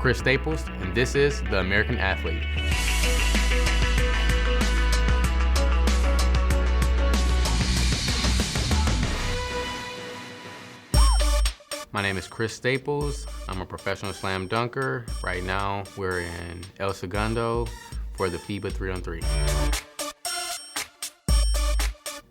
Chris Staples, and this is The American Athlete. My name is Chris Staples. I'm a professional slam dunker. Right now, we're in El Segundo for the FIBA 3-on-3.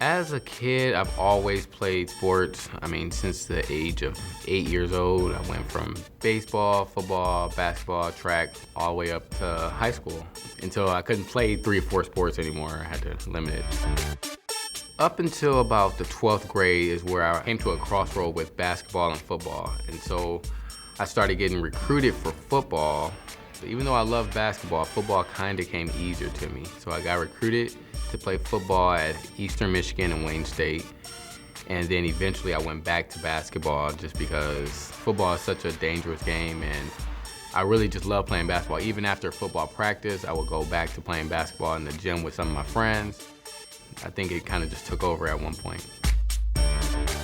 As a kid, I've always played sports. Since the age of 8 years old, I went from baseball, football, basketball, track, all the way up to high school until I couldn't play 3 or 4 sports anymore. I had to limit it. Up until about the 12th grade is where I came to a crossroad with basketball and football. And so I started getting recruited for football. So even though I love basketball, football kind of came easier to me. So I got recruited to play football at Eastern Michigan and Wayne State. And then eventually I went back to basketball just because football is such a dangerous game, and I really just love playing basketball. Even after football practice, I would go back to playing basketball in the gym with some of my friends. I think it kind of just took over at one point.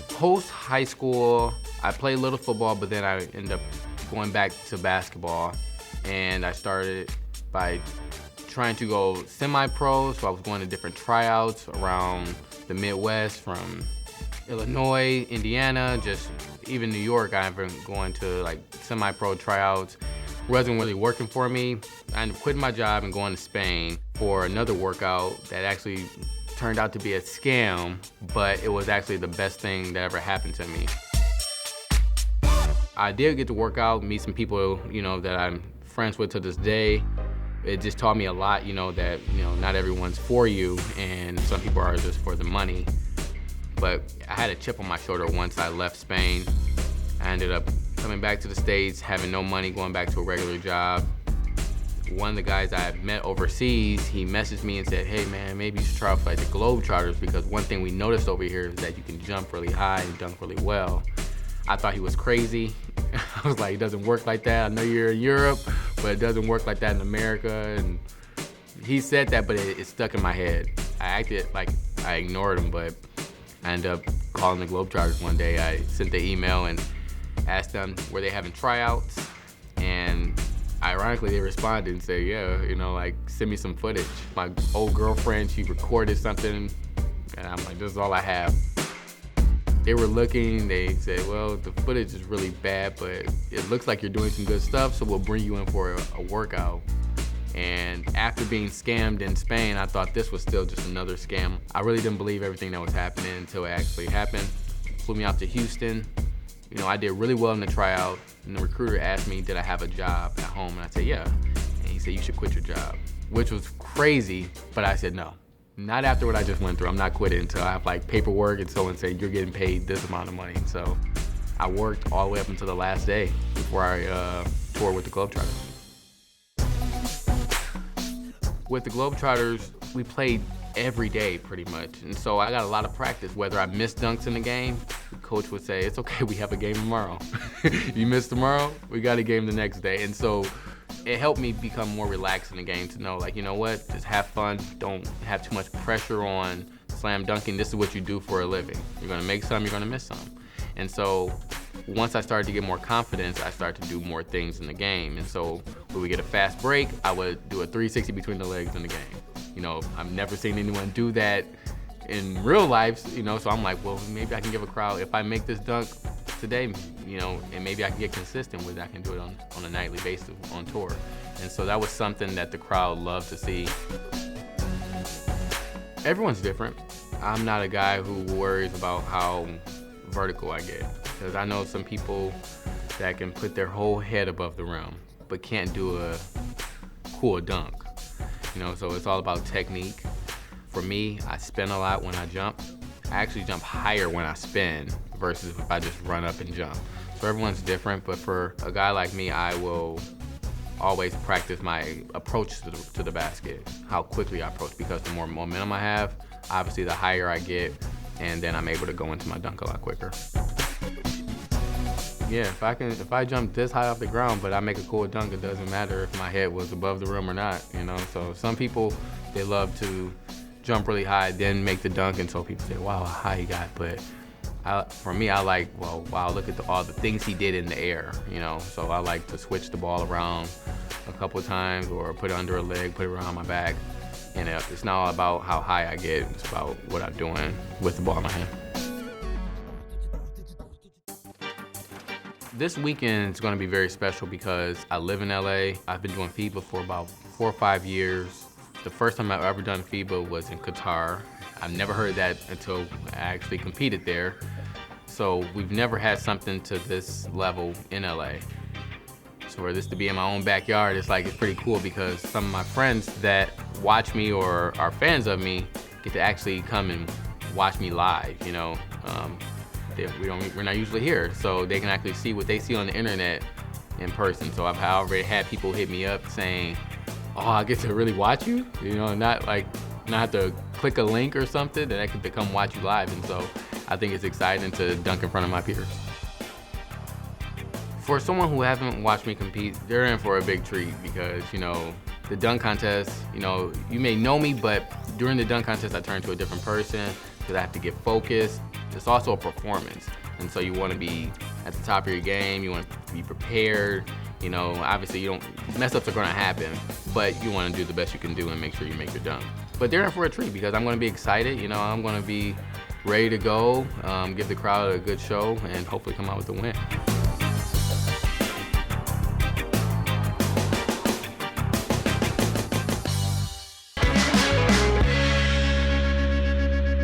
Post high school, I played a little football, but then I ended up going back to basketball. And I started by trying to go semi-pro, so I was going to different tryouts around the Midwest, from Illinois, Indiana, just even New York. I've been going to like semi-pro tryouts. Wasn't really working for me. I ended up quitting my job and going to Spain for another workout that actually turned out to be a scam, but it was actually the best thing that ever happened to me. I did get to work out, meet some people, that I'm friends with to this day. It just taught me a lot, that, not everyone's for you, and some people are just for the money. But I had a chip on my shoulder once I left Spain. I ended up coming back to the States, having no money, going back to a regular job. One of the guys I had met overseas, he messaged me and said, hey man, maybe you should try out for like the Globetrotters, because one thing we noticed over here is that you can jump really high and dunk really well. I thought he was crazy. I was like, it doesn't work like that. I know you're in Europe, but it doesn't work like that in America. And he said that, but it stuck in my head. I acted like I ignored him, but I ended up calling the Globetrotters one day. I sent the email and asked them, were they having tryouts? And ironically, they responded and said, yeah, send me some footage. My old girlfriend, she recorded something, and I'm like, this is all I have. They were looking, they said, well, the footage is really bad, but it looks like you're doing some good stuff, so we'll bring you in for a workout. And after being scammed in Spain, I thought this was still just another scam. I really didn't believe everything that was happening until it actually happened. Flew me out to Houston. I did really well in the tryout, and the recruiter asked me, did I have a job at home? And I said, yeah. And he said, you should quit your job, which was crazy, but I said, no. Not after what I just went through. I'm not quitting until I have like paperwork and someone saying you're getting paid this amount of money. So I worked all the way up until the last day before I toured with the Globetrotters. With the Globetrotters, we played every day pretty much. And so I got a lot of practice. Whether I missed dunks in the game, the coach would say, it's okay, we have a game tomorrow. You miss tomorrow, we got a game the next day. And so it helped me become more relaxed in the game, to know, like, you know what, just have fun. Don't have too much pressure on slam dunking. This is what you do for a living. You're gonna make some, you're gonna miss some. And so once I started to get more confidence, I started to do more things in the game. And so when we get a fast break, I would do a 360 between the legs in the game. I've never seen anyone do that in real life, so I'm like, well, maybe I can give a crowd, if I make this dunk today, and maybe I can get consistent with it, I can do it on a nightly basis on tour. And so that was something that the crowd loved to see. Everyone's different. I'm not a guy who worries about how vertical I get, because I know some people that can put their whole head above the rim, but can't do a cool dunk. So it's all about technique. For me, I spin a lot when I jump. I actually jump higher when I spin versus if I just run up and jump. So everyone's different, but for a guy like me, I will always practice my approach to the basket, how quickly I approach, because the more momentum I have, obviously the higher I get, and then I'm able to go into my dunk a lot quicker. Yeah, if I jump this high off the ground, but I make a cool dunk, it doesn't matter if my head was above the rim or not, So some people, they love to jump really high, then make the dunk, and so people say, wow, how high he got. But For me, I like, well, wow, look at all the things he did in the air, you know? So I like to switch the ball around a couple of times or put it under a leg, put it around my back. And it's not all about how high I get, it's about what I'm doing with the ball in my hand. This weekend is going to be very special because I live in LA. I've been doing FIBA for about 4 or 5 years. The first time I've ever done FIBA was in Qatar. I've never heard that until I actually competed there. So we've never had something to this level in LA. So for this to be in my own backyard, it's pretty cool because some of my friends that watch me or are fans of me get to actually come and watch me live, you know. We're not usually here, so they can actually see what they see on the internet in person. So I've already had people hit me up saying, oh, I get to really watch you? You know, not have to click a link or something, and I can come watch you live. And so I think it's exciting to dunk in front of my peers. For someone who hasn't watched me compete, they're in for a big treat because, you know, the dunk contest, you know, you may know me, but during the dunk contest, I turn into a different person because I have to get focused. It's also a performance. And so you want to be at the top of your game, you want to be prepared. You know, obviously mess ups are going to happen, but you want to do the best you can do and make sure you make your dunk. But they're in for a treat because I'm going to be excited. You know, I'm going to be ready to go, give the crowd a good show, and hopefully come out with a win.